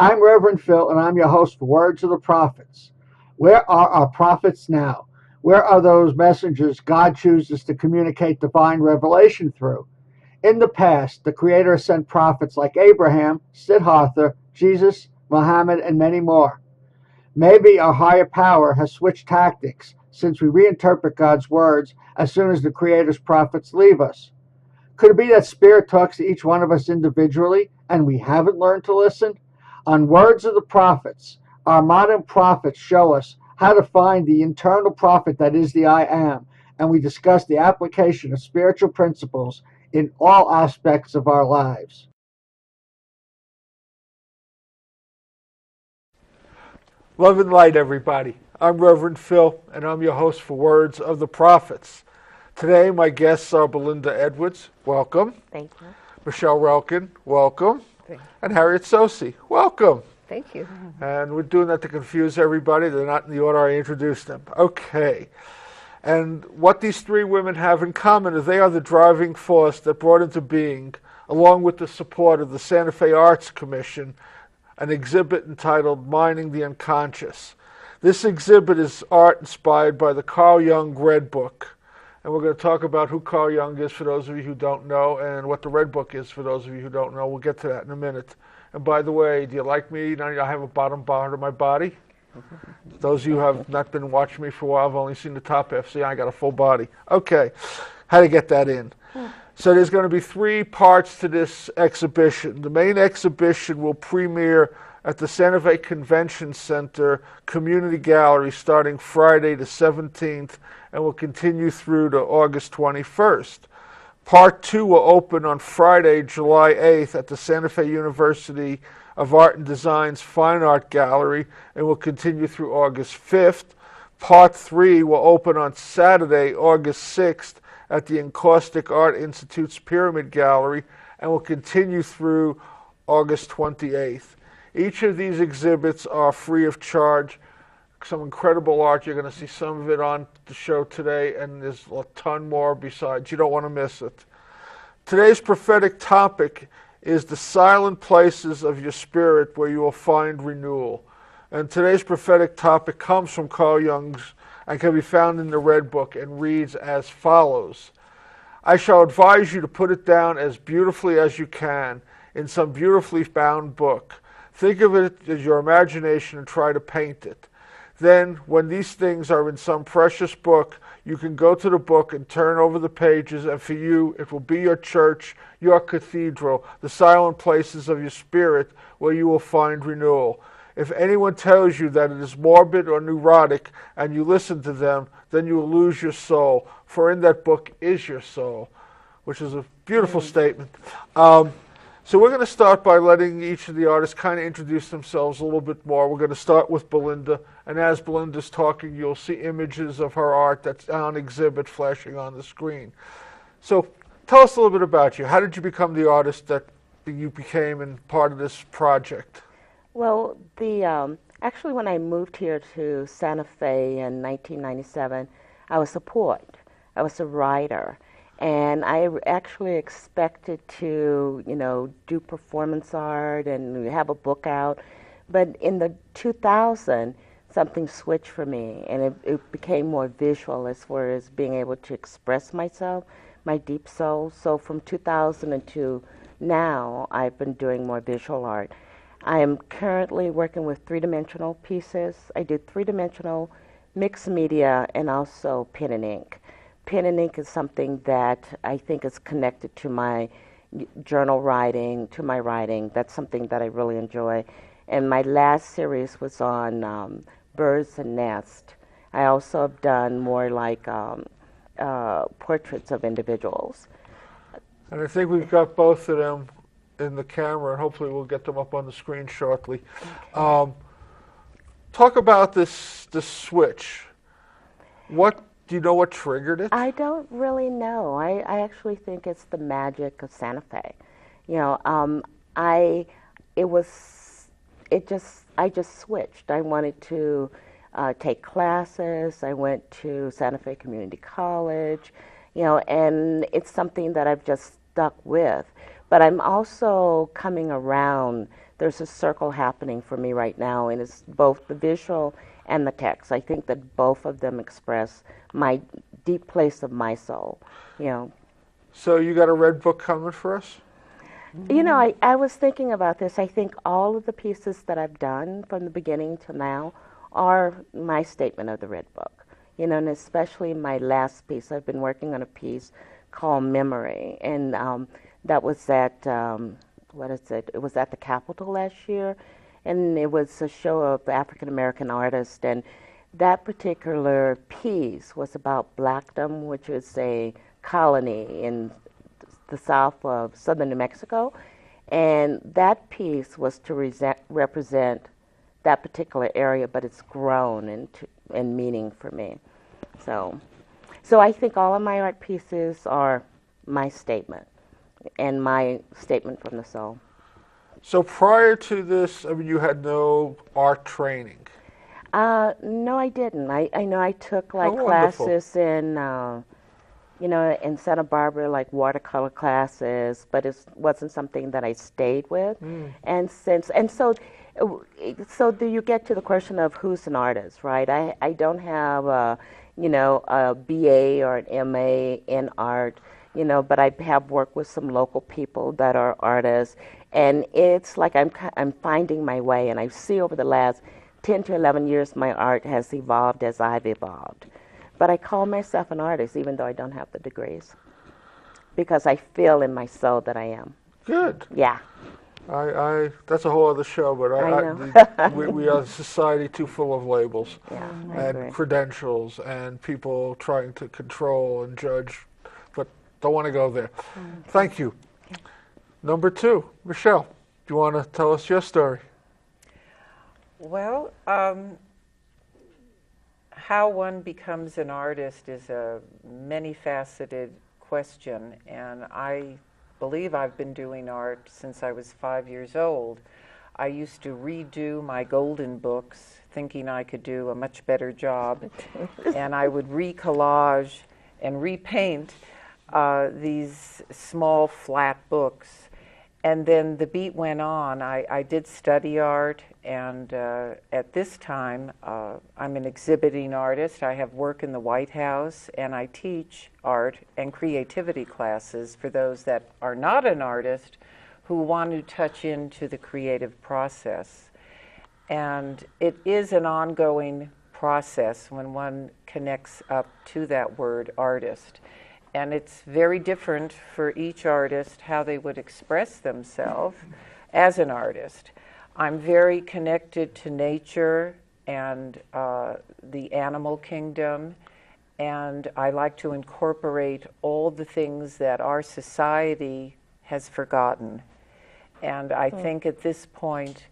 I'm Reverend Phil, and I'm your host for Words of the Prophets. Where are our prophets now? Where are those messengers God chooses to communicate divine revelation through? In the past, the Creator sent prophets like Abraham, Siddhartha, Jesus, Muhammad, and many more. Maybe our higher power has switched tactics since we reinterpret God's words as soon as the Creator's prophets leave us. Could it be that Spirit talks to each one of us individually and we haven't learned to listen? On Words of the Prophets, our modern prophets show us how to find the internal prophet that is the I Am, and we discuss the application of spiritual principles in all aspects of our lives. Love and light, everybody. I'm Reverend Phil, and I'm your host for Words of the Prophets. Today, my guests are Belinda Edwards, welcome. Thank you. Michelle Relkin, welcome. Thank you. And Harriet Sosi, welcome. Thank you. And we're doing that to confuse everybody. They're not in the order I introduced them. Okay. And what these three women have in common is they are the driving force that brought into being, along with the support of the Santa Fe Arts Commission, an exhibit entitled Mining the Unconscious. This exhibit is art inspired by the Carl Jung Red Book. And we're going to talk about who Carl Jung is for those of you who don't know, and what the Red Book is for those of you who don't know. We'll get to that in a minute. And by the way, do you like me? Now I have a bottom part of my body. Those of you who have not been watching me for a while, I've only seen the top half. See, I got a full body. Okay, how to get that in. So there's going to be three parts to this exhibition. The main exhibition will premiere at the Santa Fe Convention Center Community Gallery starting Friday the 17th and will continue through to August 21st. Part 2 will open on Friday, July 8th at the Santa Fe University of Art and Design's Fine Art Gallery and will continue through August 5th. Part 3 will open on Saturday, August 6th at the Encaustic Art Institute's Pyramid Gallery and will continue through August 28th. Each of these exhibits are free of charge. Some incredible art. You're going to see some of it on the show today, and there's a ton more besides. You don't want to miss it. Today's prophetic topic is the silent places of your spirit where you will find renewal. And today's prophetic topic comes from Carl Jung's and can be found in the Red Book and reads as follows. I shall advise you to put it down as beautifully as you can in some beautifully bound book. Think of it as your imagination and try to paint it. Then, when these things are in some precious book, you can go to the book and turn over the pages, and for you, it will be your church, your cathedral, the silent places of your spirit where you will find renewal. If anyone tells you that it is morbid or neurotic and you listen to them, then you will lose your soul, for in that book is your soul, which is a beautiful statement. So we're going to start by letting each of the artists kind of introduce themselves a little bit more. We're going to start with Belinda, and as Belinda's talking, you'll see images of her art that's on exhibit flashing on the screen. So tell us a little bit about you. How did you become the artist that you became and part of this project? Well, actually, when I moved here to Santa Fe in 1997, I was a poet. I was a writer. And I actually expected to, do performance art and have a book out. But in the 2000, something switched for me, and it became more visual as far as being able to express myself, my deep soul. So from 2000 to now, I've been doing more visual art. I am currently working with three-dimensional pieces. I do three-dimensional, mixed media, and also pen and ink. Pen and ink is something that I think is connected to my journal writing, to my writing. That's something that I really enjoy. And my last series was on birds and nests. I also have done more like portraits of individuals. And I think we've got both of them in the camera, and hopefully we'll get them up on the screen shortly. Okay. Talk about this switch. Do you know what triggered it? I don't really know. I actually think it's the magic of Santa Fe. I just switched. I wanted to take classes. I went to Santa Fe Community College, and it's something that I've just stuck with. But I'm also coming around there's a circle happening for me right now, and it's both the visual and the text. I think that both of them express my deep place of my soul, you know. So you got a red book coming for us? You know, I was thinking about this. I think all of the pieces that I've done from the beginning to now are my statement of the Red Book. You know, and especially my last piece. I've been working on a piece called Memory, and that was at, what is it? It was at the Capitol last year, and it was a show of African American artists, and that particular piece was about Blackdom, which is a colony in the south of southern New Mexico, and that piece was to represent that particular area, but it's grown in meaning for me. So I think all of my art pieces are my statement, and my statement from the soul. So prior to this, I mean, you had no art training. No, I didn't. I know I took like Oh, wonderful. classes in, you know, in Santa Barbara, like watercolor classes, but it wasn't something that I stayed with. And so you get to the question of who's an artist, right? I don't have a, you know, a BA or an MA in art, you know, but I have worked with some local people that are artists, and it's like I'm finding my way, and I see over the last 10 to 11 years my art has evolved as I've evolved. But I call myself an artist even though I don't have the degrees, because I feel in my soul that I am. Good. Yeah. I that's a whole other show, but I know. we are a society too full of labels Yeah, I and agree. credentials and people trying to control and judge, but don't want to go there. Thank you. Number 2, Michelle, do you want to tell us your story? Well, how one becomes an artist is a many-faceted question, and I believe I've been doing art since I was 5 years old. I used to redo my golden books, thinking I could do a much better job, and I would recollage and repaint these small flat books. And then the beat went on. I did study art, and at this time, I'm an exhibiting artist. I have work in the White House, and I teach art and creativity classes for those that are not an artist who want to touch into the creative process. And it is an ongoing process when one connects up to that word artist. And it's very different for each artist how they would express themselves as an artist. I'm very connected to nature and the animal kingdom, and I like to incorporate all the things that our society has forgotten. And I think at this point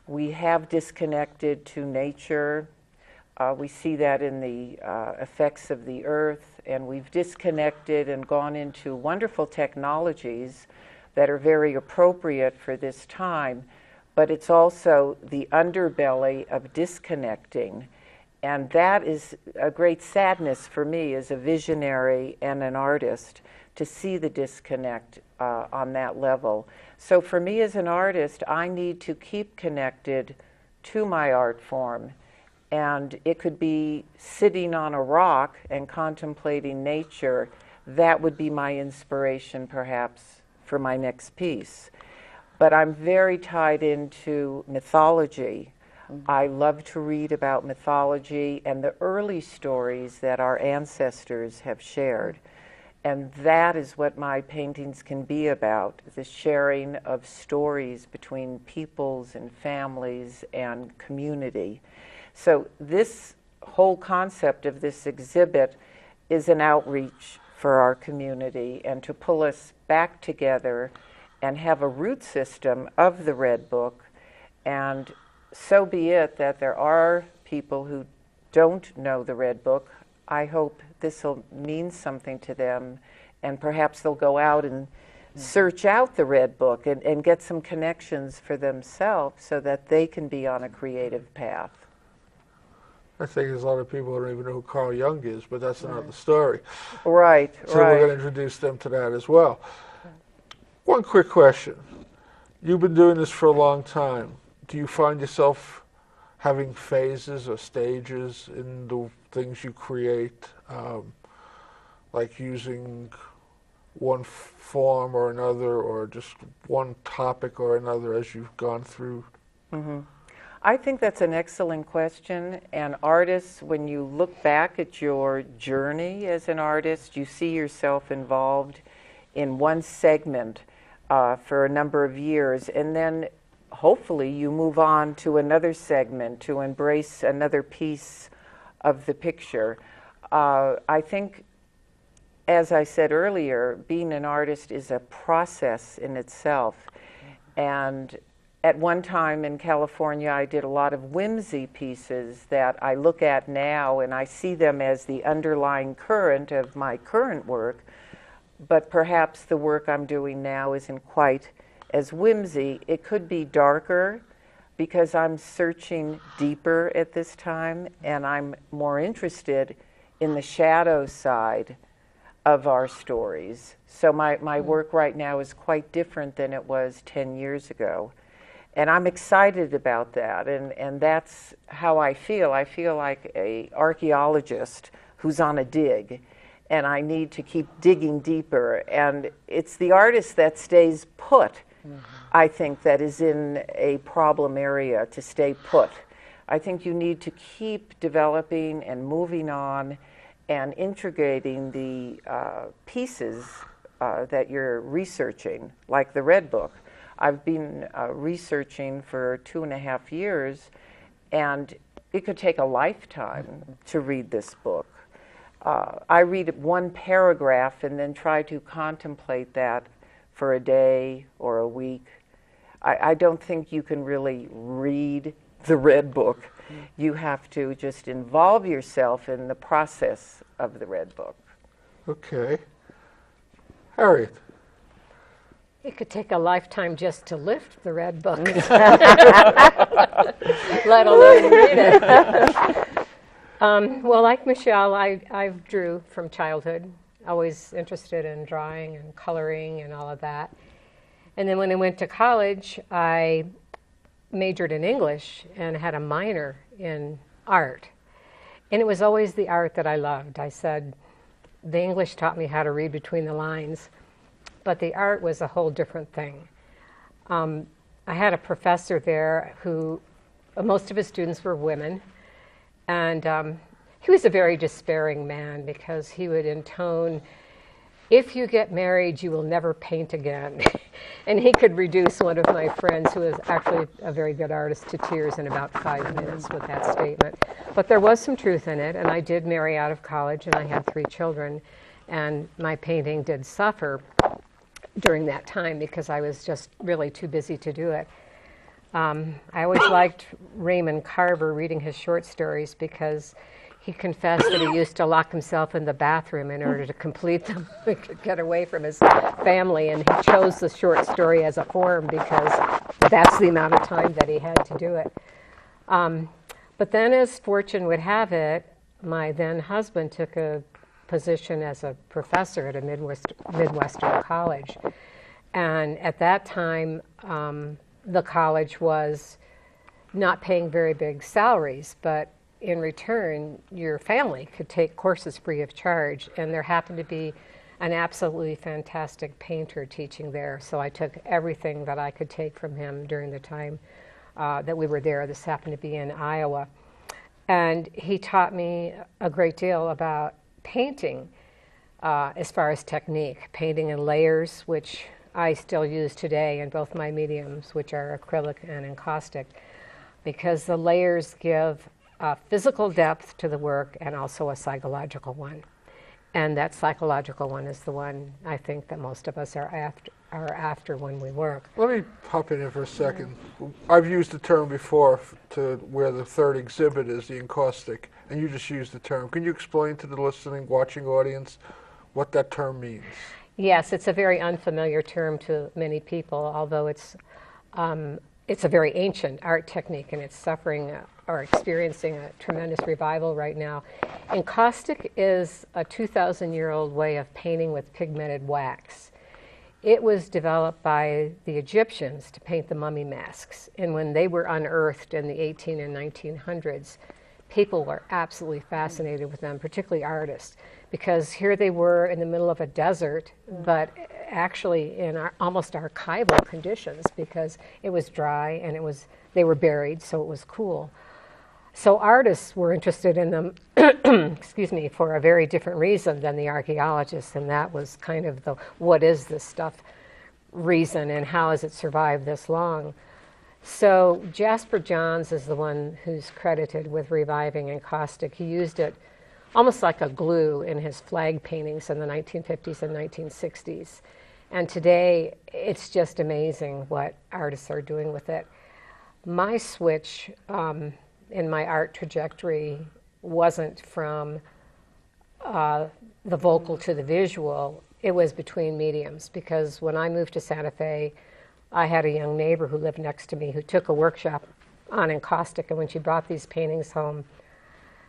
we have disconnected to nature. We see that in the effects of the earth, and we've disconnected and gone into wonderful technologies that are very appropriate for this time, but it's also the underbelly of disconnecting. And that is a great sadness for me as a visionary and an artist to see the disconnect on that level. So for me as an artist, I need to keep connected to my art form. And it could be sitting on a rock and contemplating nature. That would be my inspiration, perhaps, for my next piece. But I'm very tied into mythology. I love to read about mythology and the early stories that our ancestors have shared. And that is what my paintings can be about, the sharing of stories between peoples and families and community. So this whole concept of this exhibit is an outreach for our community and to pull us back together and have a root system of the Red Book. And so be it that there are people who don't know the Red Book. I hope this will mean something to them, and perhaps they'll go out and search out the Red Book and get some connections for themselves so that they can be on a creative path. I think there's a lot of people who don't even know who Carl Jung is, but that's another story. Right, So we're going to introduce them to that as well. One quick question. You've been doing this for a long time. Do you find yourself having phases or stages in the things you create, like using one form or another, or just one topic or another as you've gone through? Mm-hmm. I think that's an excellent question. And artists, when you look back at your journey as an artist, you see yourself involved in one segment for a number of years, and then hopefully you move on to another segment to embrace another piece of the picture. I think, as I said earlier, being an artist is a process in itself. And at one time in California, I did a lot of whimsy pieces that I look at now, and I see them as the underlying current of my current work. But perhaps the work I'm doing now isn't quite as whimsy. It could be darker because I'm searching deeper at this time, and I'm more interested in the shadow side of our stories. So my work right now is quite different than it was 10 years ago. And I'm excited about that, and that's how I feel. I feel like an archaeologist who's on a dig, and I need to keep digging deeper. And it's the artist that stays put, I think, that is in a problem area, to stay put. I think you need to keep developing and moving on and integrating the pieces that you're researching, like the Red Book. I've been researching for 2.5 years, and it could take a lifetime to read this book. I read one paragraph and then try to contemplate that for a day or a week. I don't think you can really read the Red Book. You have to just involve yourself in the process of the Red Book. Okay. Harriet. It could take a lifetime just to lift the Red Book, let alone read it. Well, like Michelle, I drew from childhood, always interested in drawing and coloring and all of that. And then when I went to college, I majored in English and had a minor in art. And it was always the art that I loved. I said, the English taught me how to read between the lines, but the art was a whole different thing. I had a professor there who, most of his students were women, and he was a very despairing man because he would intone, if you get married, you will never paint again. And he could reduce one of my friends, who was actually a very good artist, to tears in about 5 minutes with that statement. But there was some truth in it, and I did marry out of college, and I had 3 children, and my painting did suffer during that time because I was just really too busy to do it. I always liked Raymond Carver, reading his short stories, because he confessed that he used to lock himself in the bathroom in order to complete them, get away from his family, and he chose the short story as a form because that's the amount of time that he had to do it. But then, as fortune would have it, my then husband took a position as a professor at a Midwestern college. And at that time, the college was not paying very big salaries, but in return, your family could take courses free of charge. And there happened to be an absolutely fantastic painter teaching there. So I took everything that I could take from him during the time that we were there. This happened to be in Iowa. And he taught me a great deal about painting as far as technique, painting in layers, which I still use today in both my mediums, which are acrylic and encaustic, because the layers give physical depth to the work and also a psychological one. And that psychological one is the one I think that most of us are after when we work. Let me pop in here for a second. I've used the term before to where the third exhibit is the encaustic, and you just used the term. Can you explain to the listening, watching audience what that term means? Yes, it's a very unfamiliar term to many people, although it's a very ancient art technique, and it's suffering or experiencing a tremendous revival right now. Encaustic is a 2,000-year-old way of painting with pigmented wax. It was developed by the Egyptians to paint the mummy masks. And when they were unearthed in the 18 and 1900s, people were absolutely fascinated with them, particularly artists, because here they were in the middle of a desert, but actually in almost archival conditions, because it was dry and they were buried, so it was cool. So artists were interested in them, excuse me, for a very different reason than the archaeologists, and that was kind of the what is this stuff reason and how has it survived this long. So Jasper Johns is the one who's credited with reviving encaustic. He used it almost like a glue in his flag paintings in the 1950s and 1960s. And today, it's just amazing what artists are doing with it. My switch in my art trajectory wasn't from the vocal to the visual. It was between mediums, because when I moved to Santa Fe, I had a young neighbor who lived next to me who took a workshop on encaustic, and when she brought these paintings home,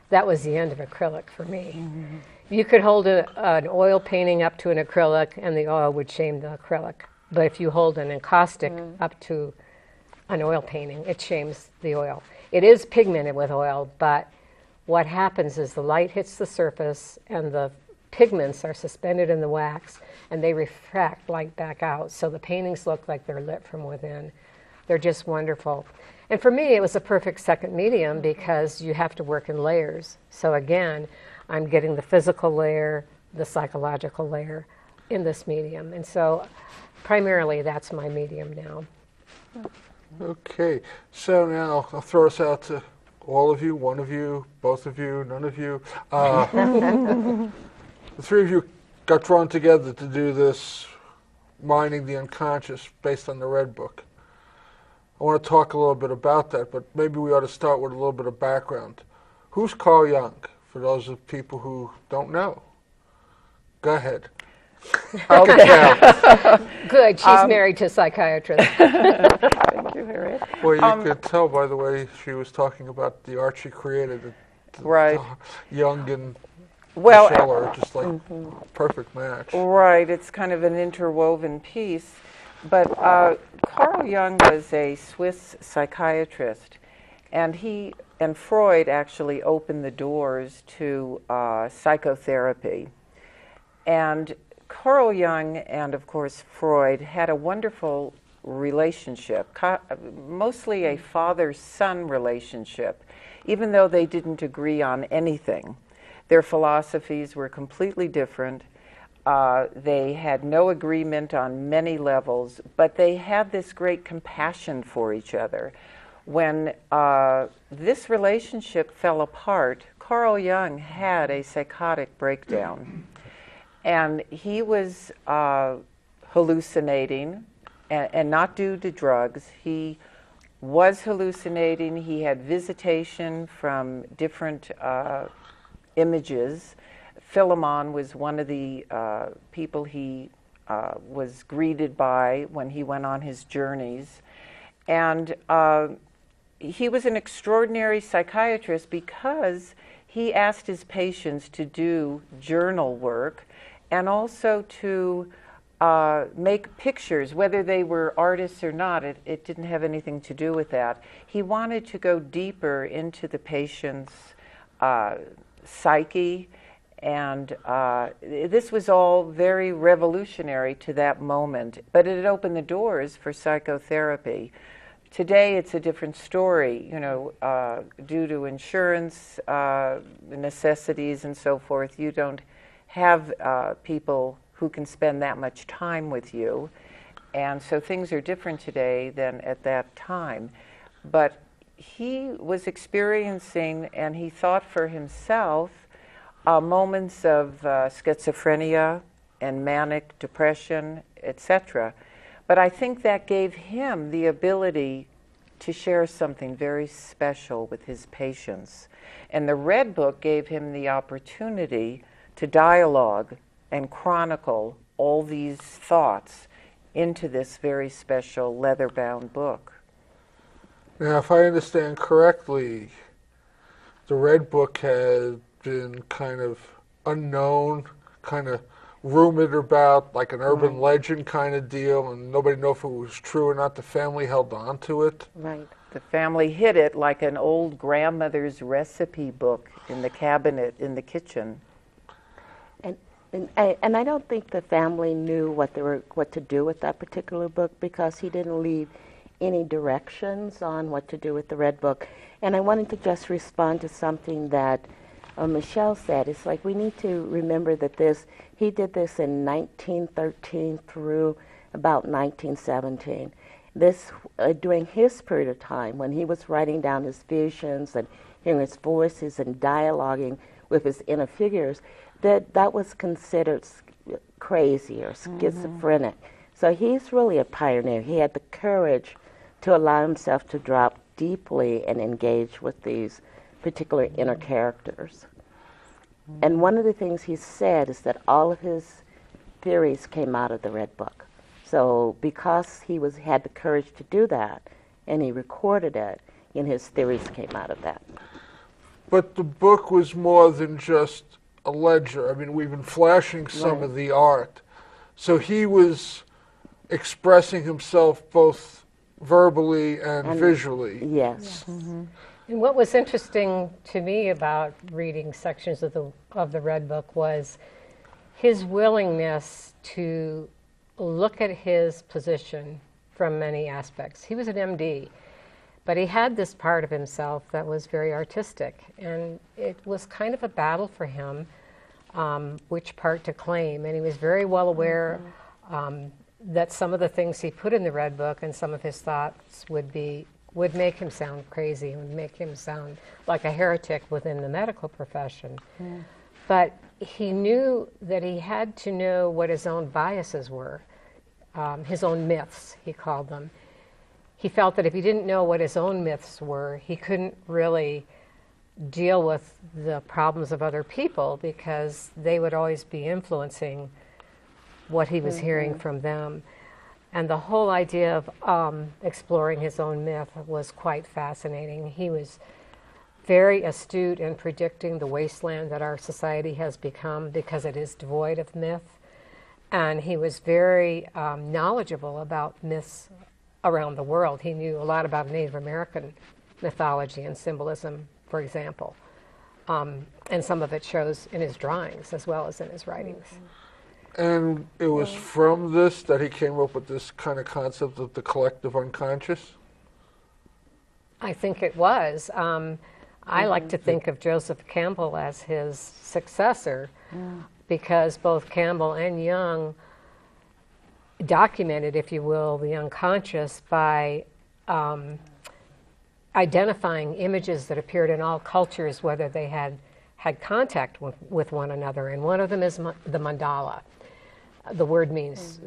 that was the end of acrylic for me. Mm-hmm. You could hold an oil painting up to an acrylic and the oil would shame the acrylic. But if you hold an encaustic up to an oil painting, it shames the oil. It is pigmented with oil, but what happens is the light hits the surface and the pigments are suspended in the wax and they refract light back out. So the paintings look like they're lit from within. They're just wonderful. And for me, it was a perfect second medium because you have to work in layers. So again, I'm getting the physical layer, the psychological layer in this medium. And so primarily that's my medium now. Okay, so now I'll throw us out to all of you, one of you, both of you, none of you. The three of you got drawn together to do this mining the unconscious based on the Red Book. I want to talk a little bit about that, but maybe we ought to start with a little bit of background. Who's Carl Jung, for those of people who don't know? Go ahead. Okay. Good, she's married to a psychiatrist. Thank you, Harriet. Well, you could tell by the way she was talking about the art she created. Right. Jung and Well, Michelle are just like perfect match. Right, it's kind of an interwoven piece. But Carl Jung was a Swiss psychiatrist, and he and Freud actually opened the doors to psychotherapy. And Carl Jung and, of course, Freud had a wonderful relationship, mostly a father-son relationship, even though they didn't agree on anything. Their philosophies were completely different. They had no agreement on many levels, but they had this great compassion for each other. When this relationship fell apart, Carl Jung had a psychotic breakdown. And he was hallucinating, and not due to drugs. He was hallucinating. He had visitation from different images. Philemon was one of the people he was greeted by when he went on his journeys. And he was an extraordinary psychiatrist because he asked his patients to do journal work and also to make pictures, whether they were artists or not. It didn't have anything to do with that. He wanted to go deeper into the patient's psyche, and this was all very revolutionary to that moment, but it opened the doors for psychotherapy. Today it's a different story, due to insurance necessities and so forth. You don't have people who can spend that much time with you, and so things are different today than at that time. But he was experiencing, and he thought for himself, moments of schizophrenia and manic depression, etc. But I think that gave him the ability to share something very special with his patients. And the Red Book gave him the opportunity to dialogue and chronicle all these thoughts into this very special leather-bound book. Now, if I understand correctly, the Red Book had been kind of unknown, kind of rumored about, like an urban legend kind of deal, and nobody knew if it was true or not. The family held on to it. Right. The family hid it like an old grandmother's recipe book in the cabinet in the kitchen. And I don't think the family knew what to do with that particular book, because he didn't leave any directions on what to do with the Red Book. And I wanted to just respond to something that Michelle said. It's like we need to remember that he did this in 1913 through about 1917. This during his period of time when he was writing down his visions and hearing his voices and dialoguing with his inner figures, that was considered crazy or schizophrenic. So he's really a pioneer. He had the courage to allow himself to drop deeply and engage with these particular inner characters. And one of the things he said is that all of his theories came out of the Red Book. So because he had the courage to do that, and he recorded it, and his theories came out of that. But the book was more than just a ledger. I mean, we've been flashing some of the art. So he was expressing himself both verbally and visually. Yes. And what was interesting to me about reading sections of the Red Book was his willingness to look at his position from many aspects. He was an MD, but he had this part of himself that was very artistic, and it was kind of a battle for him which part to claim. And he was very well aware that some of the things he put in the Red Book and some of his thoughts would make him sound crazy, would make him sound like a heretic within the medical profession. But he knew that he had to know what his own biases were, his own myths, he called them. He felt that if he didn't know what his own myths were, he couldn't really deal with the problems of other people, because they would always be influencing what he was hearing from them. And the whole idea of exploring his own myth was quite fascinating. He was very astute in predicting the wasteland that our society has become, because it is devoid of myth. And he was very knowledgeable about myths around the world. He knew a lot about Native American mythology and symbolism, for example. And some of it shows in his drawings as well as in his writings. And it was from this that he came up with this kind of concept of the collective unconscious? I think it was. I like to think of Joseph Campbell as his successor, because both Campbell and Jung documented, if you will, the unconscious by identifying images that appeared in all cultures, whether they had contact with one another. And one of them is the mandala. The word means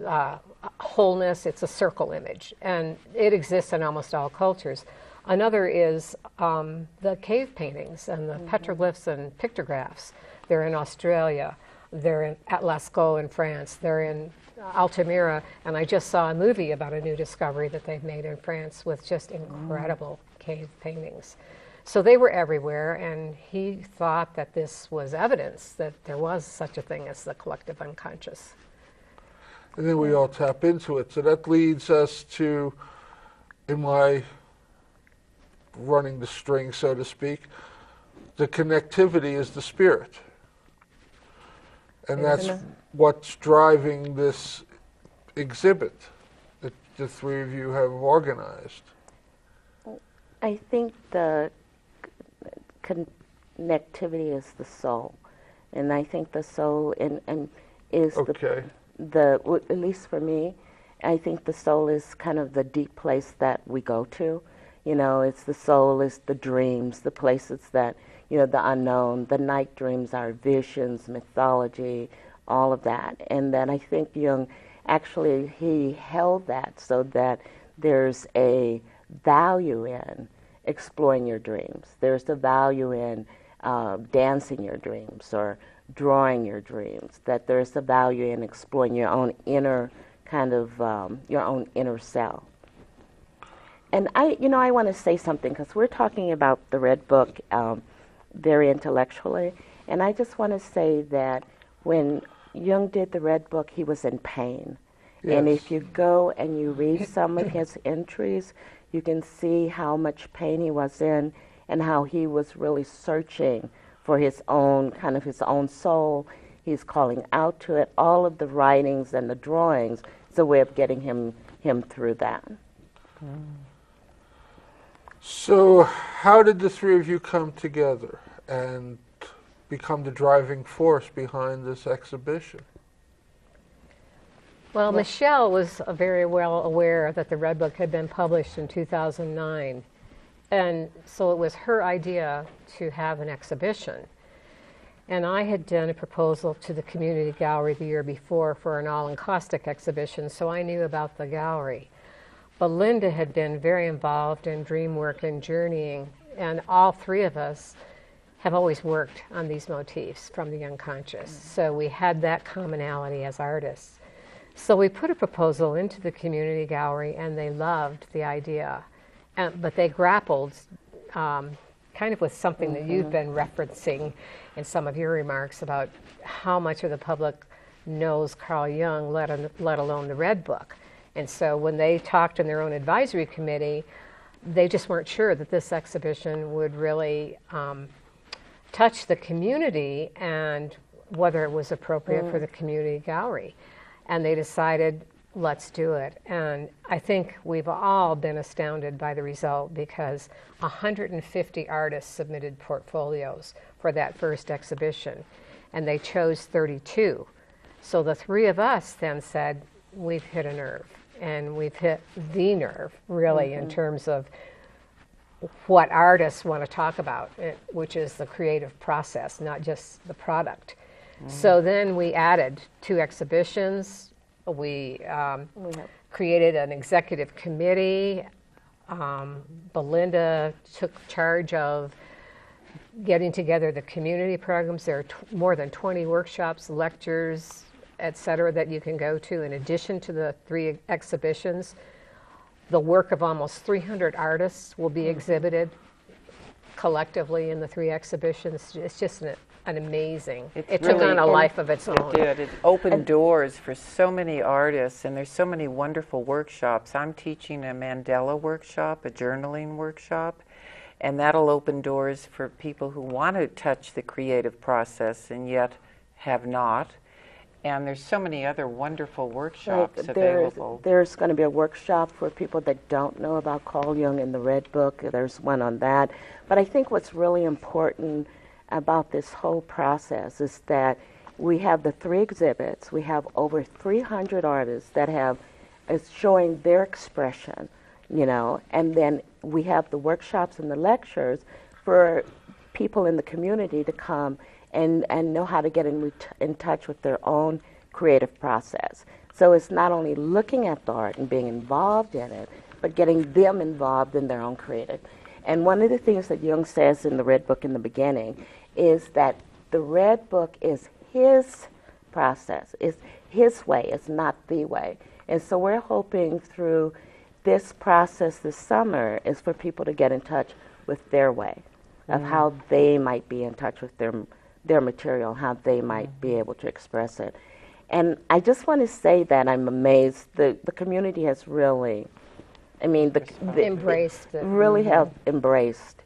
wholeness. It's a circle image, and it exists in almost all cultures. Another is the cave paintings and the petroglyphs and pictographs. They're in Australia. They're at Lascaux in France. They're in Altamira. And I just saw a movie about a new discovery that they've made in France with just incredible cave paintings. So they were everywhere, and he thought that this was evidence that there was such a thing as the collective unconscious. And then we all tap into it. So that leads us to, in my running the string, so to speak, the connectivity is the spirit. And that's what's driving this exhibit that the three of you have organized. I think the connectivity is the soul. And I think the soul is at least for me, I think the soul is kind of the deep place that we go to. You know, it's the soul, is the dreams, the places that, you know, the unknown, the night dreams, our visions, mythology, all of that. And then I think Jung actually, he held that so that there's a value in exploring your dreams. There's a value in dancing your dreams or drawing your dreams, that there's a value in exploring your own inner kind of, your own inner self. And I want to say something, because we're talking about the Red Book very intellectually, and I just want to say that when Jung did the Red Book, he was in pain. And Yes. if you go and you read some of his entries, you can see how much pain he was in and how he was really searching for his own, kind of his own soul. He's calling out to it. All of the writings and the drawings is a way of getting him through that. So, how did the three of you come together and become the driving force behind this exhibition? Well, Michelle was very well aware that the Red Book had been published in 2009. And so it was her idea to have an exhibition. And I had done a proposal to the community gallery the year before for an all-encaustic exhibition, so I knew about the gallery. But Linda had been very involved in dream work and journeying, and all three of us have always worked on these motifs from the unconscious. So we had that commonality as artists. So we put a proposal into the community gallery, and they loved the idea. But they grappled kind of with something that you've been referencing in some of your remarks about how much of the public knows Carl Jung, let alone the Red Book. And so when they talked in their own advisory committee, they just weren't sure that this exhibition would really touch the community and whether it was appropriate for the community gallery. And they decided, let's do it. And I think we've all been astounded by the result because 150 artists submitted portfolios for that first exhibition, and they chose 32. So the three of us then said, we've hit a nerve, and we've hit the nerve, really, in terms of what artists want to talk about, which is the creative process, not just the product. So then we added 2 exhibitions. We created an executive committee. Belinda took charge of getting together the community programs. There are more than 20 workshops, lectures, et cetera, that you can go to in addition to the 3 exhibitions. The work of almost 300 artists will be exhibited collectively in the 3 exhibitions. It's just an amazing, it took on a life of its own. It did. It opened doors for so many artists, and there's so many wonderful workshops. I'm teaching a Mandela workshop, a journaling workshop, and that'll open doors for people who want to touch the creative process and yet have not. And there's so many other wonderful workshops available. There's going to be a workshop for people that don't know about Carl Jung in the Red Book. There's one on that. But I think what's really important about this whole process is that we have the 3 exhibits. We have over 300 artists that is showing their expression, and then we have the workshops and the lectures for people in the community to come and know how to get in touch with their own creative process. So it's not only looking at the art and being involved in it, but getting them involved in their own creative. And one of the things that Jung says in the Red Book in the beginning is that the Red Book is his process, is his way, it's not the way. And so we're hoping through this process this summer is for people to get in touch with their way of how they might be in touch with their material, how they might be able to express it. And I just want to say that I'm amazed. The community has really, Embraced it. Really have embraced.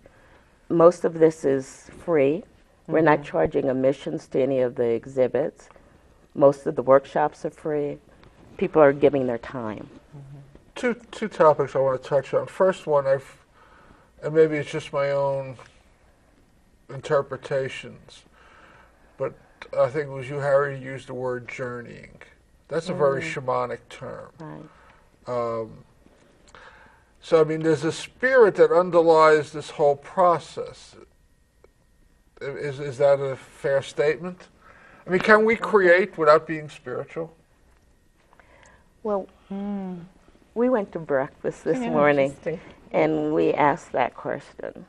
Most of this is free. We're not charging admissions to any of the exhibits. Most of the workshops are free. People are giving their time. Two topics I want to touch on. First one, and maybe it's just my own interpretations, but I think it was you, Harry, who used the word journeying. That's a very shamanic term. Right. So, there's a spirit that underlies this whole process. Is that a fair statement? Can we create without being spiritual? Well, we went to breakfast this morning, and we asked that question.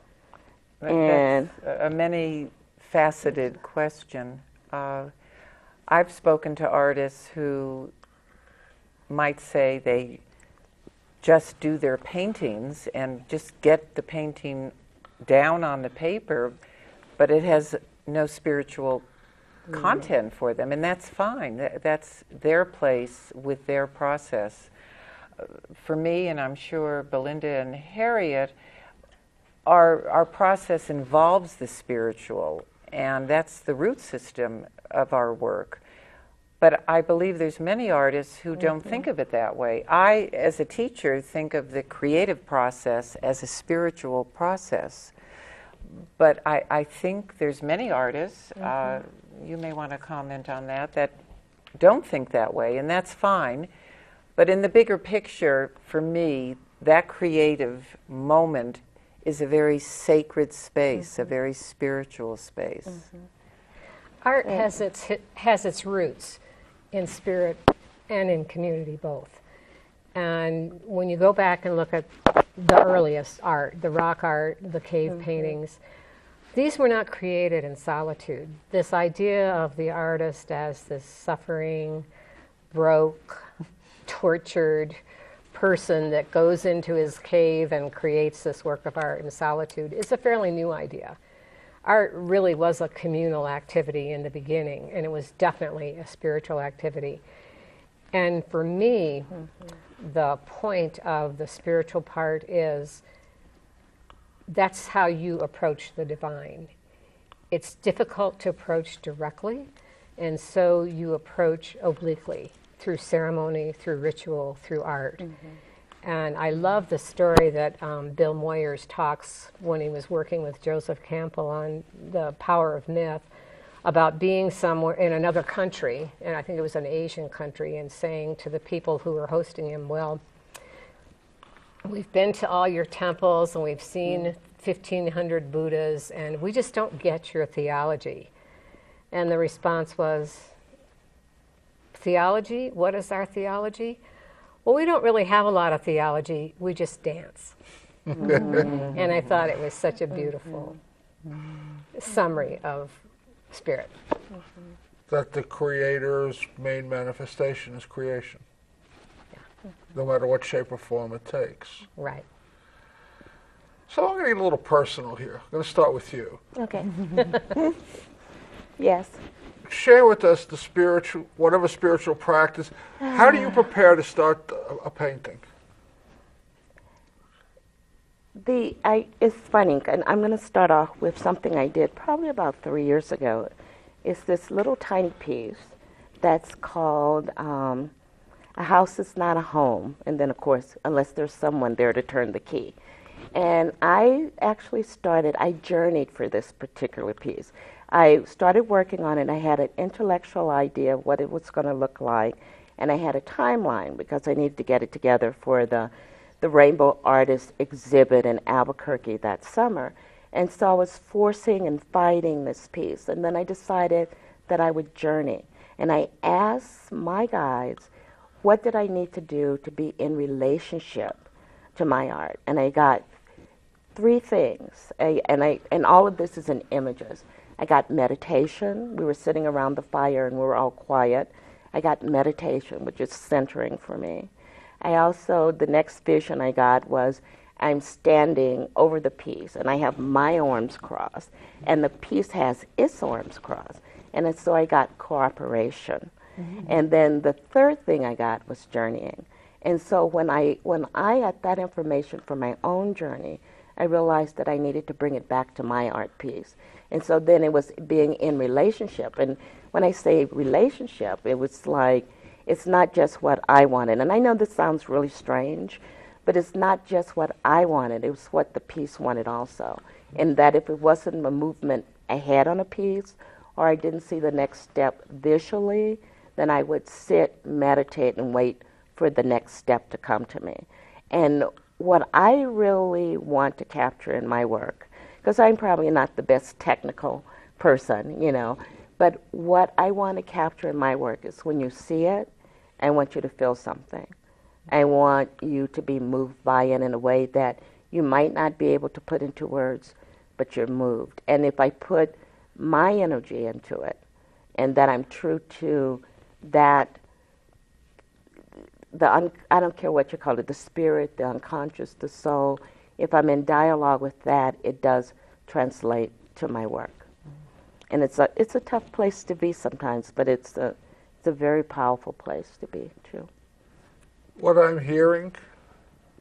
And that's a many-faceted question. I've spoken to artists who might say they just do their paintings and just get the painting down on the paper, but it has no spiritual content for them, and that's fine. That's their place with their process. For me, and I'm sure Belinda and Harriet, our process involves the spiritual, and that's the root system of our work. But I believe there's many artists who don't think of it that way. I, as a teacher, think of the creative process as a spiritual process. But I think there's many artists, you may want to comment on that don't think that way, and that's fine. But in the bigger picture, for me, that creative moment is a very sacred space, a very spiritual space. Art has its roots in spirit and in community both. And when you go back and look at the earliest art, the rock art, the cave paintings, these were not created in solitude. This idea of the artist as this suffering, broke, tortured person that goes into his cave and creates this work of art in solitude is a fairly new idea. Art really was a communal activity in the beginning, and it was definitely a spiritual activity. And for me, the point of the spiritual part is that's how you approach the divine. It's difficult to approach directly, and so you approach obliquely through ceremony, through ritual, through art. And I love the story that Bill Moyers talks when he was working with Joseph Campbell on the power of myth, about being somewhere in another country, and I think it was an Asian country, and saying to the people who were hosting him, well, we've been to all your temples and we've seen 1,500 Buddhas, and we just don't get your theology. And the response was, theology? What is our theology? Well, we don't really have a lot of theology. We just dance. And I thought it was such a beautiful summary of spirit. That the Creator's main manifestation is creation, no matter what shape or form it takes. Right. So I'm going to get a little personal here. I'm going to start with you. Okay. Yes. Share with us the spiritual, whatever spiritual practice. How do you prepare to start a painting? It's funny, and I'm going to start off with something I did probably about 3 years ago. It's this little tiny piece that's called A House Is Not a Home, and then, of course, unless there's someone there to turn the key. And I actually I journeyed for this particular piece. I started working on it. I had an intellectual idea of what it was going to look like, and I had a timeline because I needed to get it together for the Rainbow Artist exhibit in Albuquerque that summer. And so I was forcing and fighting this piece. And then I decided that I would journey. And I asked my guides, what did I need to do to be in relationship to my art? And I got 3 things. And all of this is in images. I got meditation. We were sitting around the fire and we were all quiet. I got meditation, which is centering for me. The next vision I got was I'm standing over the piece and I have my arms crossed and the piece has its arms crossed. And so I got cooperation. And then the third thing I got was journeying. And so when I got that information from my own journey, I realized that I needed to bring it back to my art piece. And so then it was being in relationship. And when I say relationship, it was like, it's not just what I wanted. And I know this sounds really strange, but it's not just what I wanted. It was what the piece wanted also. And that if it wasn't a movement ahead on a piece, or I didn't see the next step visually, then I would sit, meditate, and wait for the next step to come to me. And what I really want to capture in my work, because I'm probably not the best technical person, but what I want to capture in my work is when you see it, I want you to feel something. I want you to be moved by it in a way that you might not be able to put into words, but you're moved. And if I put my energy into it, and that I'm true to that, I don't care what you call it, the spirit, the unconscious, the soul, if I'm in dialogue with that, it does translate to my work. And it's a tough place to be sometimes, but it's a very powerful place to be too. What I'm hearing,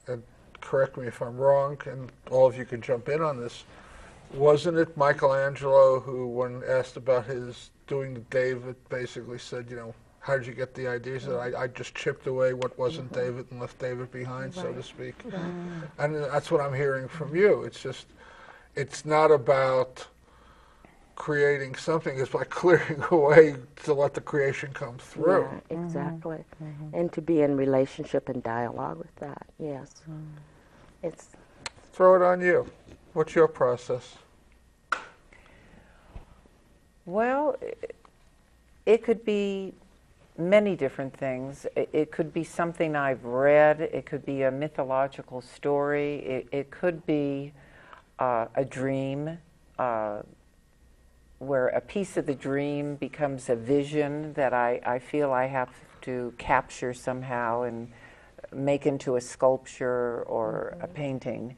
and correct me if I'm wrong, and all of you can jump in on this, wasn't it Michelangelo who, when asked about his doing the David, basically said, how did you get the idea? He said, I just chipped away what wasn't David and left David behind, so to speak. And that's what I'm hearing from you. It's not about creating something, it's like clearing away to let the creation come through. Yeah, exactly. And to be in relationship and dialogue with that, yes. It's Throw it on you. What's your process? Well, it could be many different things. It could be something I've read. It could be a mythological story. It could be a dream where a piece of the dream becomes a vision that I feel I have to capture somehow and make into a sculpture or a painting.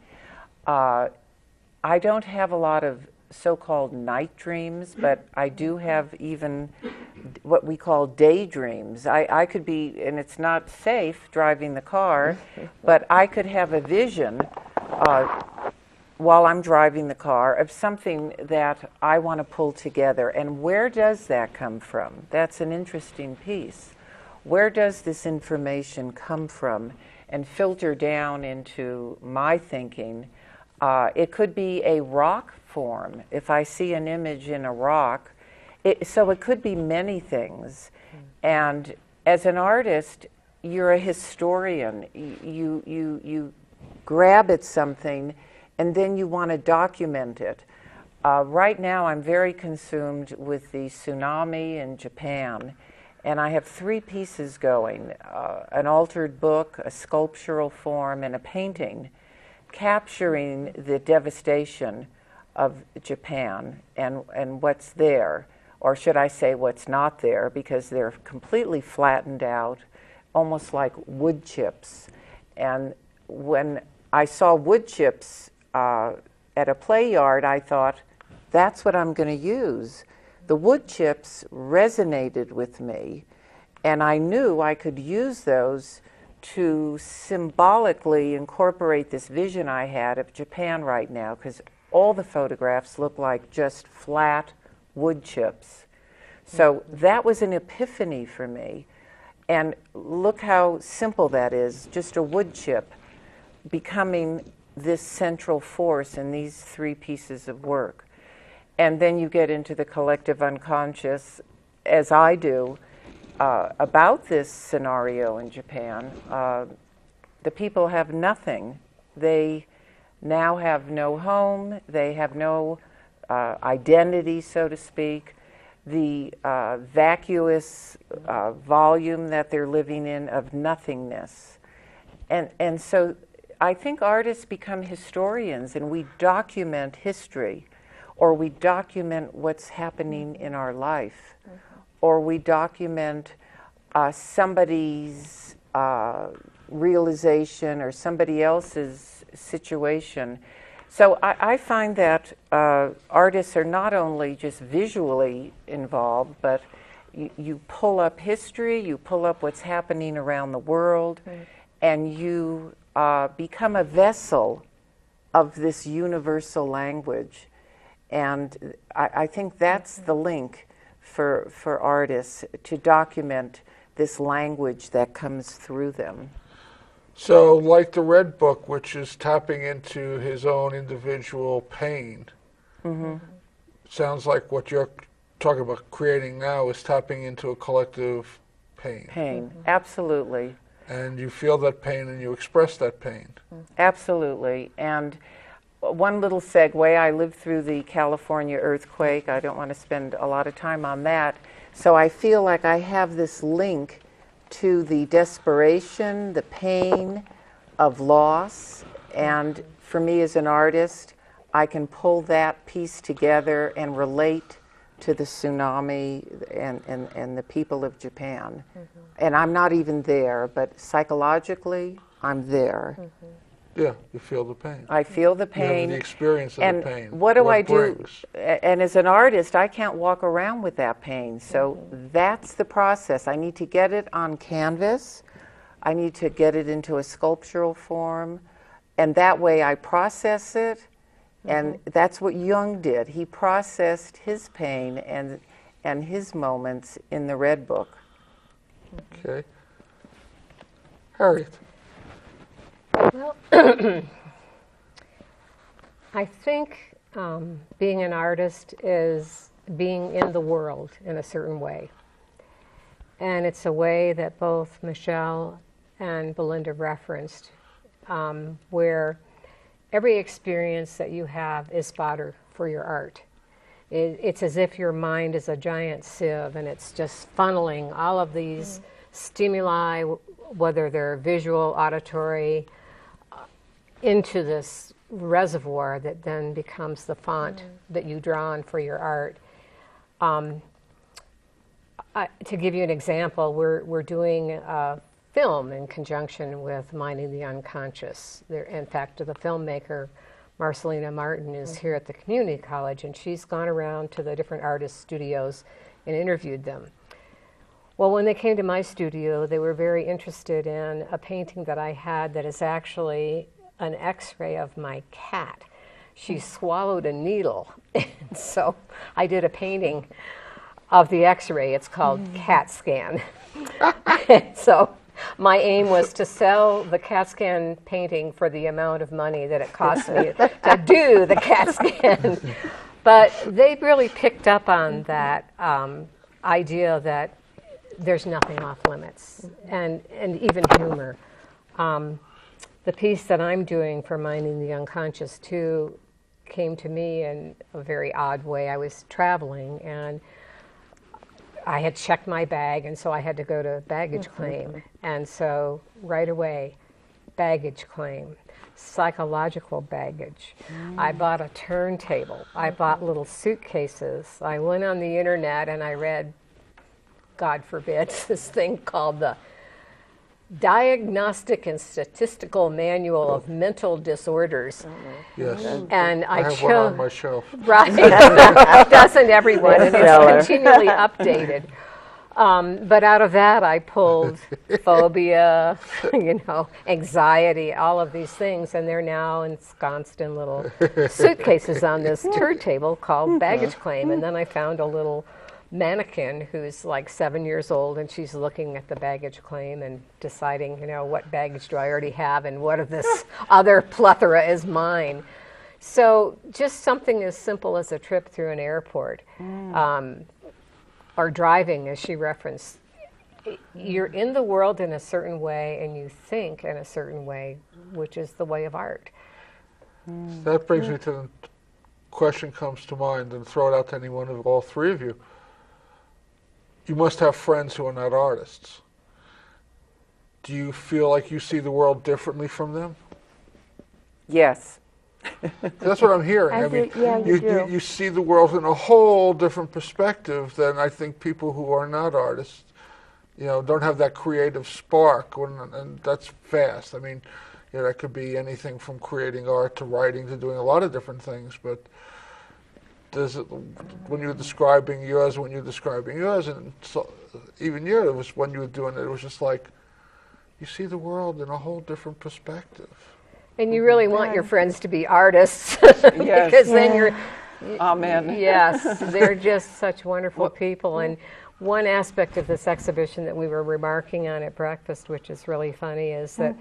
I don't have a lot of so-called night dreams, but I do have even what we call daydreams. I could be, and it's not safe driving the car, but I could have a vision while I'm driving the car of something that I want to pull together. And where does that come from? That's an interesting piece. Where does this information come from and filter down into my thinking? It could be a rock form. If I see an image in a rock, so it could be many things. And as an artist, you're a historian. You grab at something and then you want to document it. Right now I'm very consumed with the tsunami in Japan, and I have 3 pieces going, an altered book, a sculptural form, and a painting, capturing the devastation of Japan and what's there, or should I say what's not there, because they're completely flattened out, almost like wood chips. And when I saw wood chips at a play yard, I thought, that's what I'm going to use. The wood chips resonated with me, and I knew I could use those to symbolically incorporate this vision I had of Japan right now, because all the photographs look like just flat wood chips. So that was an epiphany for me. And look how simple that is, just a wood chip becoming this central force in these 3 pieces of work. And then you get into the collective unconscious, as I do, about this scenario in Japan. The people have nothing. They now have no home. They have no identity, so to speak. The vacuous volume that they're living in of nothingness. And so I think artists become historians, and we document history, or we document what's happening in our life, or we document somebody's realization or somebody else's situation. So I find that artists are not only just visually involved, but you pull up history, you pull up what's happening around the world, and you become a vessel of this universal language. And I think that's the link for artists, to document this language that comes through them. So, like the Red Book, which is tapping into his own individual pain, sounds like what you're talking about creating now is tapping into a collective pain. Pain, absolutely. And you feel that pain and you express that pain. Absolutely. And one little segue, I lived through the California earthquake. I don't want to spend a lot of time on that. So I feel like I have this link to the desperation, the pain of loss. And for me as an artist, I can pull that piece together and relate to the tsunami and the people of Japan. And I'm not even there, but psychologically, I'm there. Yeah, you feel the pain. I feel the You have pain. the experience of And the pain. what do I brings. do? And as an artist, I can't walk around with that pain. So that's the process. I need to get it on canvas. I need to get it into a sculptural form. And that way I process it. And that's what Jung did. He processed his pain and his moments in the Red Book. Okay. Harriet. Well, I think being an artist is being in the world in a certain way. And it's a way that both Michelle and Belinda referenced, where every experience that you have is fodder for your art. It's as if your mind is a giant sieve and it's just funneling all of these stimuli, whether they're visual, auditory, into this reservoir that then becomes the font that you draw on for your art. To give you an example, we're doing a film in conjunction with Mining the Unconscious. In fact, the filmmaker, Marcelina Martin, is here at the community college, and she's gone around to the different artist studios and interviewed them. Well, when they came to my studio, they were very interested in a painting that I had that is actually an x-ray of my cat. She swallowed a needle, and so I did a painting of the x-ray. It's called CAT Scan. So my aim was to sell the CAT scan painting for the amount of money that it cost me to do the CAT scan. But they really picked up on that idea that there's nothing off limits, and even humor. The piece that I'm doing for Mining the Unconscious too came to me in a very odd way. I was traveling and I had checked my bag, and so I had to go to baggage claim. And so right away, baggage claim, psychological baggage. I bought a turntable. I bought little suitcases. I went on the internet and I read, God forbid, this thing called the Diagnostic and Statistical Manual of Mental Disorders. Yes. And I have one on my shelf. Right. Doesn't everyone? And it's continually updated. But out of that, I pulled phobia, anxiety, all of these things, and they're now ensconced in little suitcases on this turntable called baggage claim. And then I found a little mannequin who's like 7 years old, and she's looking at the baggage claim and deciding, what baggage do I already have and what of this other plethora is mine. So just something as simple as a trip through an airport, or driving, as she referenced. You're in the world in a certain way and you think in a certain way, which is the way of art. That brings me to the question comes to mind, and throw it out to any one of all three of you. You must have friends who are not artists. Do you feel like you see the world differently from them? Yes. That's what I'm hearing. You see the world in a whole different perspective than I think people who are not artists, don't have that creative spark, and that's vast. I mean, that could be anything from creating art to writing to doing a lot of different things, but when you're describing yours, and so, even you, it was when you were doing it, it was just like, you see the world in a whole different perspective. And you really want your friends to be artists, because then you're... Amen. Yes, they're just such wonderful people. And one aspect of this exhibition that we were remarking on at breakfast, which is really funny, is that,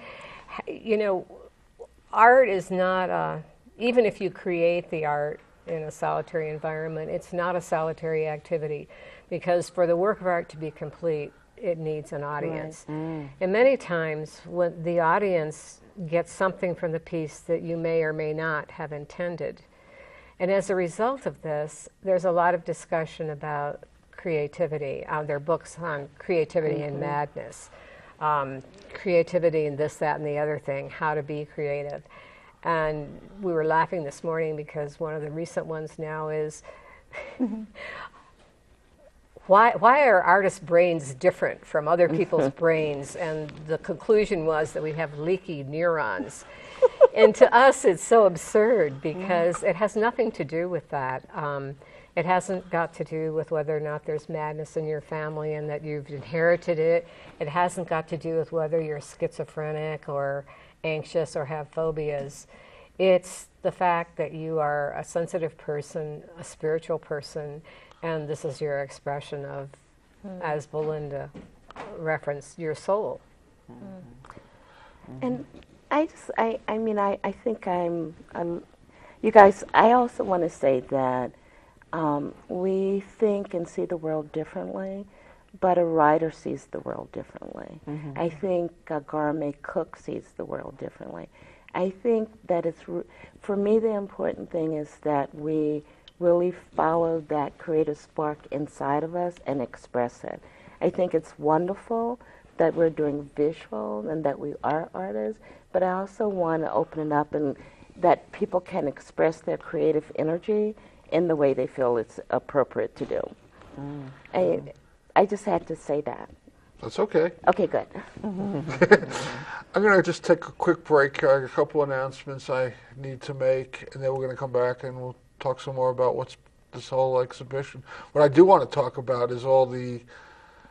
art is not even if you create the art in a solitary environment, it's not a solitary activity, because for the work of art to be complete, it needs an audience. Right. And many times when the audience gets something from the piece that you may or may not have intended. And as a result of this, there's a lot of discussion about creativity. There are books on creativity and madness, creativity and this, that, and the other thing, how to be creative. And we were laughing this morning because one of the recent ones now is, why are artists' brains different from other people's brains? And the conclusion was that we have leaky neurons. And to us, it's so absurd because it has nothing to do with that. It hasn't got to do with whether or not there's madness in your family and that you've inherited it. It hasn't got to do with whether you're schizophrenic or anxious or have phobias. It's the fact that you are a sensitive person, a spiritual person, and this is your expression of, as Belinda referenced, your soul. And I think you guys, I also want to say that we think and see the world differently, but a writer sees the world differently. I think a gourmet cook sees the world differently. I think that for me, the important thing is that we really follow that creative spark inside of us and express it. I think it's wonderful that we're doing visual and that we are artists, but I also want to open it up and that people can express their creative energy in the way they feel it's appropriate to do. I just had to say that. That's okay. Okay, good. I'm going to just take a quick break. I got a couple announcements I need to make, and then we're going to come back and we'll talk some more about what's this whole exhibition. What I do want to talk about is all the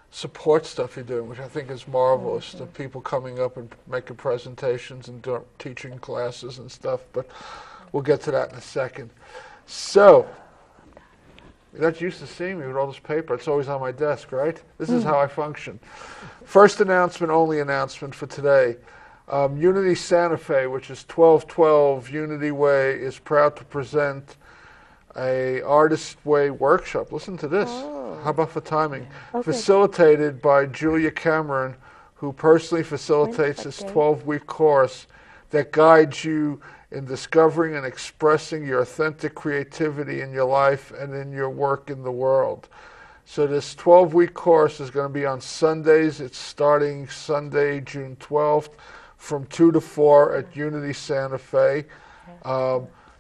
support stuff you're doing, which I think is marvelous. The people coming up and making presentations and teaching classes and stuff, but we'll get to that in a second. So, you're not used to seeing me with all this paper. It's always on my desk, right? This is how I function. First announcement, only announcement for today. Unity Santa Fe, which is 1212 Unity Way, is proud to present a Artist Way workshop. Listen to this. How about for timing? Okay. Facilitated by Julia Cameron, who personally facilitates this 12-week course that guides you in discovering and expressing your authentic creativity in your life and in your work in the world. So this 12-week course is going to be on Sundays. It's starting Sunday, June 12th from 2 to 4 at Unity Santa Fe.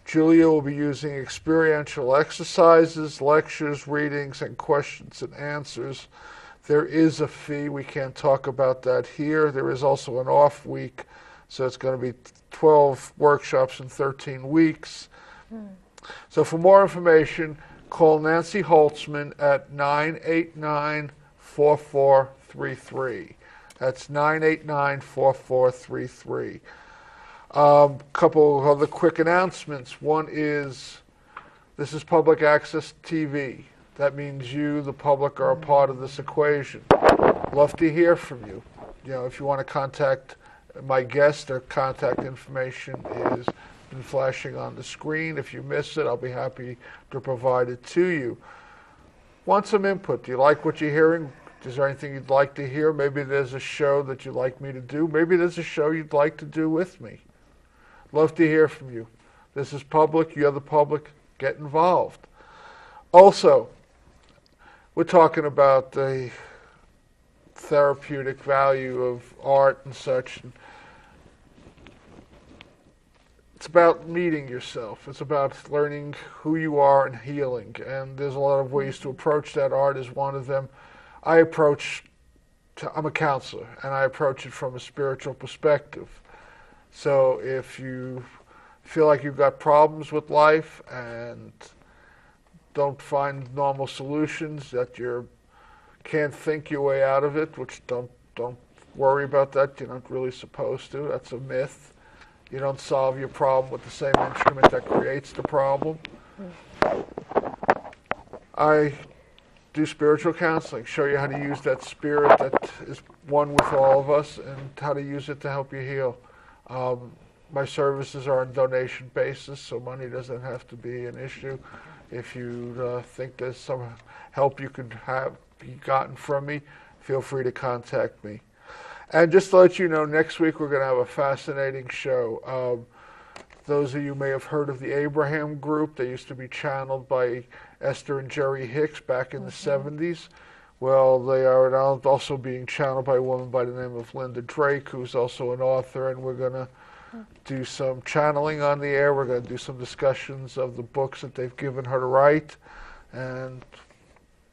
Julia will be using experiential exercises, lectures, readings, and questions and answers. There is a fee. We can't talk about that here. There is also an off week, so it's going to be 12 workshops in 13 weeks. So for more information, call Nancy Holtzman at 989-4433. That's 989-4433. Couple of other quick announcements. One is, this is public access TV. That means you, the public, are a part of this equation. Love to hear from you. You know, if you want to contact my guest, their contact information is been flashing on the screen. If you miss it, I'll be happy to provide it to you. Want some input? Do you like what you're hearing? Is there anything you'd like to hear? Maybe there's a show that you'd like me to do. Maybe there's a show you'd like to do with me. Love to hear from you. This is public. You're the public. Get involved. Also, we're talking about the therapeutic value of art and such. It's about meeting yourself. It's about learning who you are and healing. And there's a lot of ways to approach that. Art is one of them. I'm a counselor, and I approach it from a spiritual perspective. So if you feel like you've got problems with life and don't find normal solutions, that you can't think your way out of it, which don't worry about that. You're not really supposed to. That's a myth. You don't solve your problem with the same instrument that creates the problem. I do spiritual counseling, show you how to use that spirit that is one with all of us and how to use it to help you heal. My services are on donation basis, so money doesn't have to be an issue. If you think there's some help you could be gotten from me, feel free to contact me. And just to let you know, next week we're going to have a fascinating show. Those of you may have heard of the Abraham Group. They used to be channeled by Esther and Jerry Hicks back in the 70s. Well, they are now also being channeled by a woman by the name of Linda Drake, who's also an author, and we're going to do some channeling on the air. We're going to do some discussions of the books that they've given her to write, and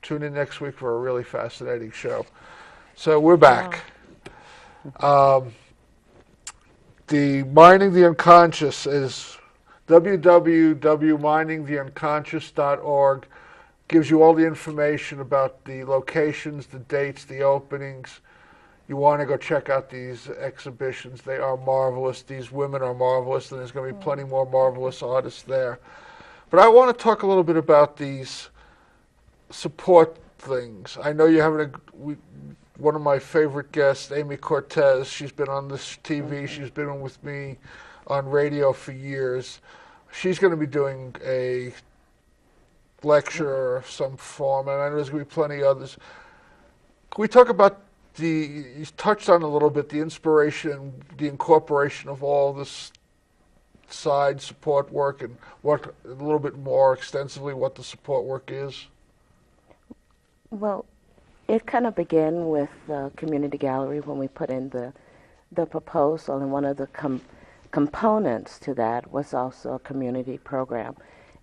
tune in next week for a really fascinating show. So we're back. The Mining the Unconscious is www.miningtheunconscious.org. Gives you all the information about the locations, the dates, the openings. You want to go check out these exhibitions. They are marvelous. These women are marvelous, and there's going to be plenty more marvelous artists there. But I want to talk a little bit about these support things. I know you're having one of my favorite guests, Amy Cortez. She's been on this TV. She's been with me on radio for years. She's going to be doing a lecture of some form, and I know there's going to be plenty others. Can we talk about you touched on a little bit, the inspiration, the incorporation of all this side support work, and what a little bit more extensively what the support work is? Well, it kind of began with the community gallery when we put in the proposal, and one of the components to that was also a community program.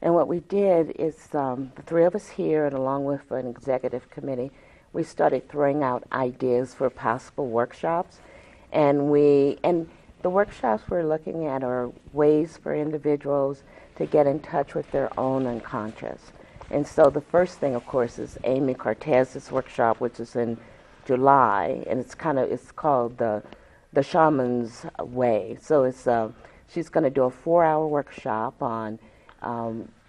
And what we did is the three of us here, and along with an executive committee, we started throwing out ideas for possible workshops. And the workshops we're looking at are ways for individuals to get in touch with their own unconscious. And so the first thing, of course, is Amy Cortez's workshop, which is in July, and it's called the Shaman's Way. So she's going to do a 4-hour workshop on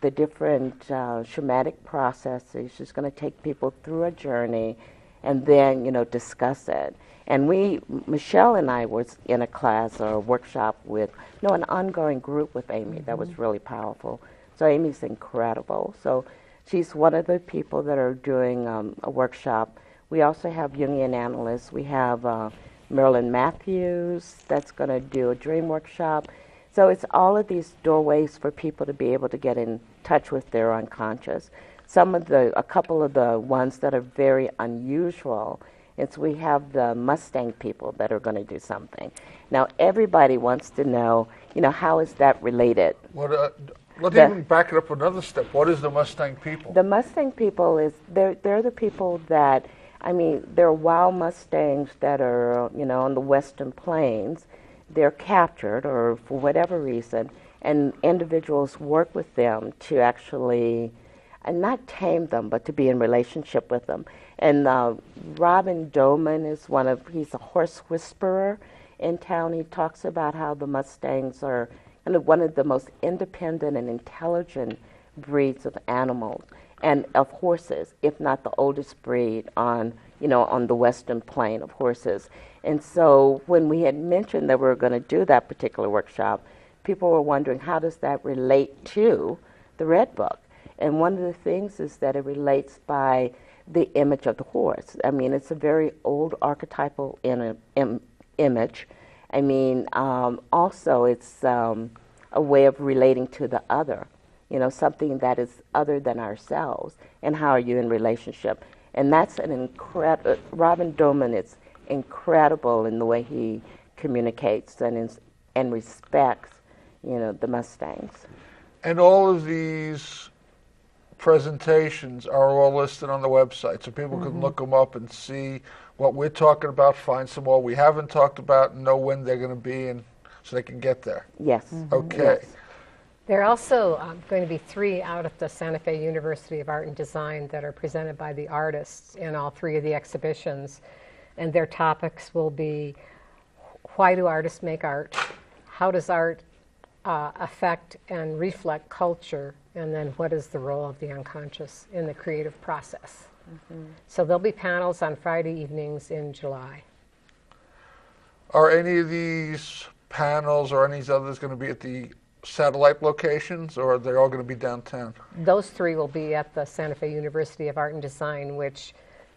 the different shamanic processes. She's going to take people through a journey, and then discuss it. And Michelle and I was in a class or a workshop an ongoing group with Amy that was really powerful. So Amy's incredible. So she's one of the people that are doing a workshop. We also have Jungian analysts. We have Marilyn Matthews that's going to do a dream workshop. So it's all of these doorways for people to be able to get in touch with their unconscious. A couple of the ones that are very unusual is we have the Mustang people that are going to do something. Now everybody wants to know, how is that related? Let's even back it up another step. What is the Mustang people? The Mustang people they're the people that, they're wild Mustangs that are, on the Western Plains. They're captured, or for whatever reason, and individuals work with them to actually, and not tame them, but to be in relationship with them. And Robin Doman he's a horse whisperer in town. He talks about how the Mustangs are one of the most independent and intelligent breeds of animals, and of horses, if not the oldest breed on the Western Plain of horses. And so when we had mentioned that we were going to do that particular workshop, people were wondering, how does that relate to the Red Book? And one of the things is that it relates by the image of the horse. It's a very old archetypal image. Also it's a way of relating to the other, something that is other than ourselves, and how are you in relationship. And that's an incredible, Robin Doman is incredible in the way he communicates and respects, the Mustangs. And all of these presentations are all listed on the website, so people can look them up and see what we're talking about, find some more we haven't talked about, and know when they're going to be, and so they can get there. Yes. Okay. Yes. There are also going to be 3 out at the Santa Fe University of Art and Design that are presented by the artists in all 3 of the exhibitions. And their topics will be, why do artists make art? How does art affect and reflect culture? And then what is the role of the unconscious in the creative process? So there'll be panels on Friday evenings in July. Are any of these panels or any of these others going to be at the satellite locations, or are they all going to be downtown? Those 3 will be at the Santa Fe University of Art and Design, which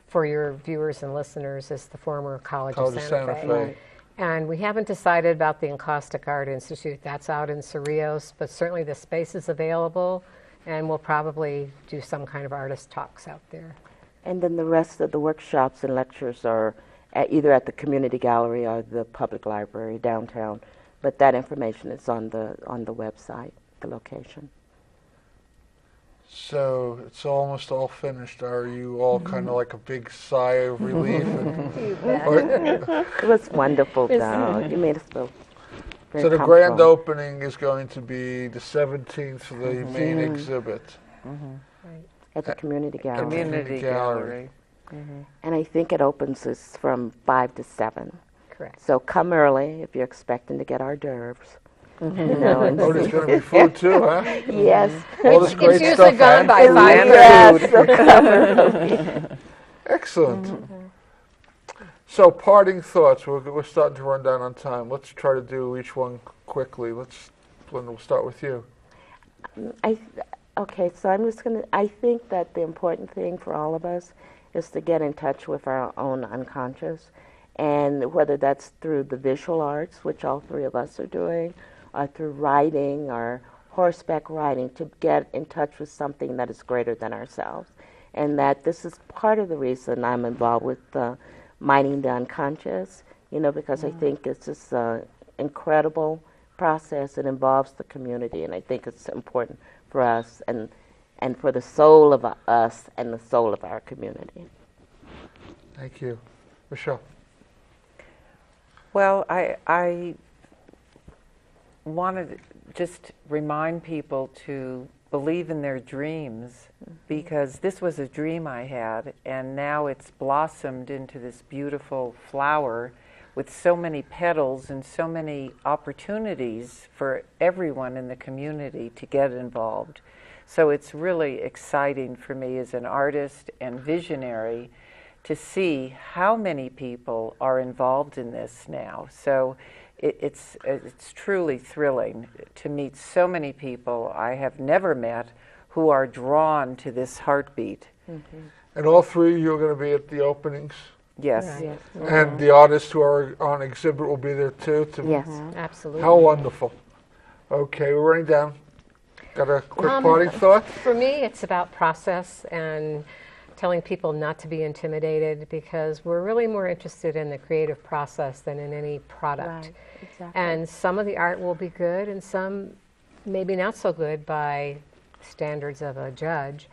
for your viewers and listeners is the former College of Santa Fe. Right. And we haven't decided about the Encaustic Art Institute. That's out in Cerrillos, but certainly the space is available, and we'll probably do some kind of artist talks out there. And then the rest of the workshops and lectures are either at the community gallery or the public library downtown. But that information is on the website, the location. So it's almost all finished. Are you all kind of like a big sigh of relief? You bet. It was wonderful, though. You made us feel very So the grand comfortable. opening is going to be the 17th for the main exhibit. At the community gallery. Community gallery. And I think it opens is from 5 to 7. Correct. So come early if you're expecting to get hors d'oeuvres. You know, and Oh, there's going to be food too, huh? yes. All this great It's stuff. usually gone and by food. 5:30. Yes, so come early. Excellent. So parting thoughts. We're starting to run down on time. Let's try to do each one quickly. Linda, we'll start with you. Okay, so I think that the important thing for all of us is to get in touch with our own unconscious, and whether that's through the visual arts, which all three of us are doing, or through writing or horseback riding, to get in touch with something that is greater than ourselves. And that this is part of the reason I'm involved with mining the unconscious, because I think it's just an incredible process. It involves the community, and I think it's important for us and for the soul of us and the soul of our community. Thank you. Michelle. Well, I wanted to just remind people to believe in their dreams, because this was a dream I had, and now it's blossomed into this beautiful flower with so many petals and so many opportunities for everyone in the community to get involved. So it's really exciting for me as an artist and visionary to see how many people are involved in this now. So it's truly thrilling to meet so many people I have never met who are drawn to this heartbeat. And all three of you are going to be at the openings? Yes. Right. Yes. And the artists who are on exhibit will be there too? Yes. Absolutely. How wonderful. Okay, we're running down. Got a quick parting thought? For me, it's about process and telling people not to be intimidated, because we're really more interested in the creative process than in any product. Right. Exactly. And some of the art will be good and some maybe not so good by standards of a judge.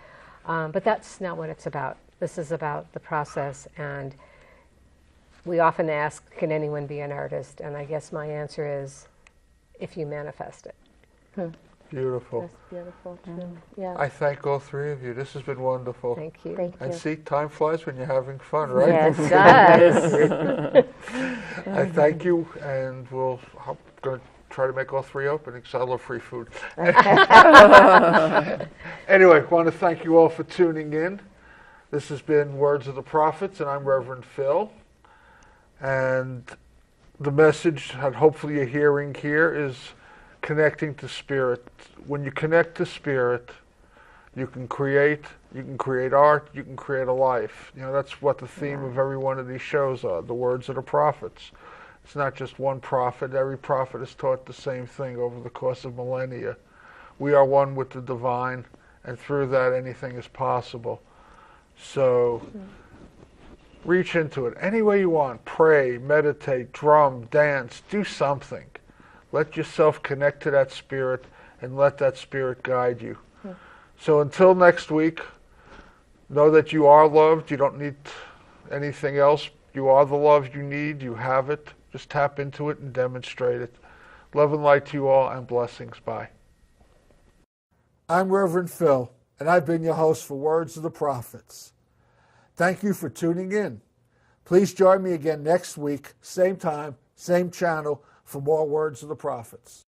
But that's not what it's about. This is about the process. And we often ask, can anyone be an artist? And I guess my answer is, if you manifest it. Beautiful. That's beautiful too. Yeah. I thank all three of you. This has been wonderful. Thank you. Thank And you. see, time flies when you're having fun, right? Yes, it does. I thank you, and I'm going to try to make all three openings. I love free food. Anyway, I want to thank you all for tuning in. This has been Words of the Prophets, and I'm Reverend Phil. And the message that hopefully you're hearing here is connecting to spirit. When you connect to spirit, you can create art, you can create a life. That's what the theme of every one of these shows are, the words of the prophets. It's not just one prophet. Every prophet has taught the same thing over the course of millennia. We are one with the divine, and through that anything is possible. So reach into it any way you want. Pray, meditate, drum, dance, do something. Let yourself connect to that spirit and let that spirit guide you. So until next week, know that you are loved. You don't need anything else. You are the love you need. You have it. Just tap into it and demonstrate it. Love and light to you all, and blessings. Bye. I'm Reverend Phil, and I've been your host for Words of the Prophets. Thank you for tuning in. Please join me again next week, same time, same channel, for more Words of the Prophets.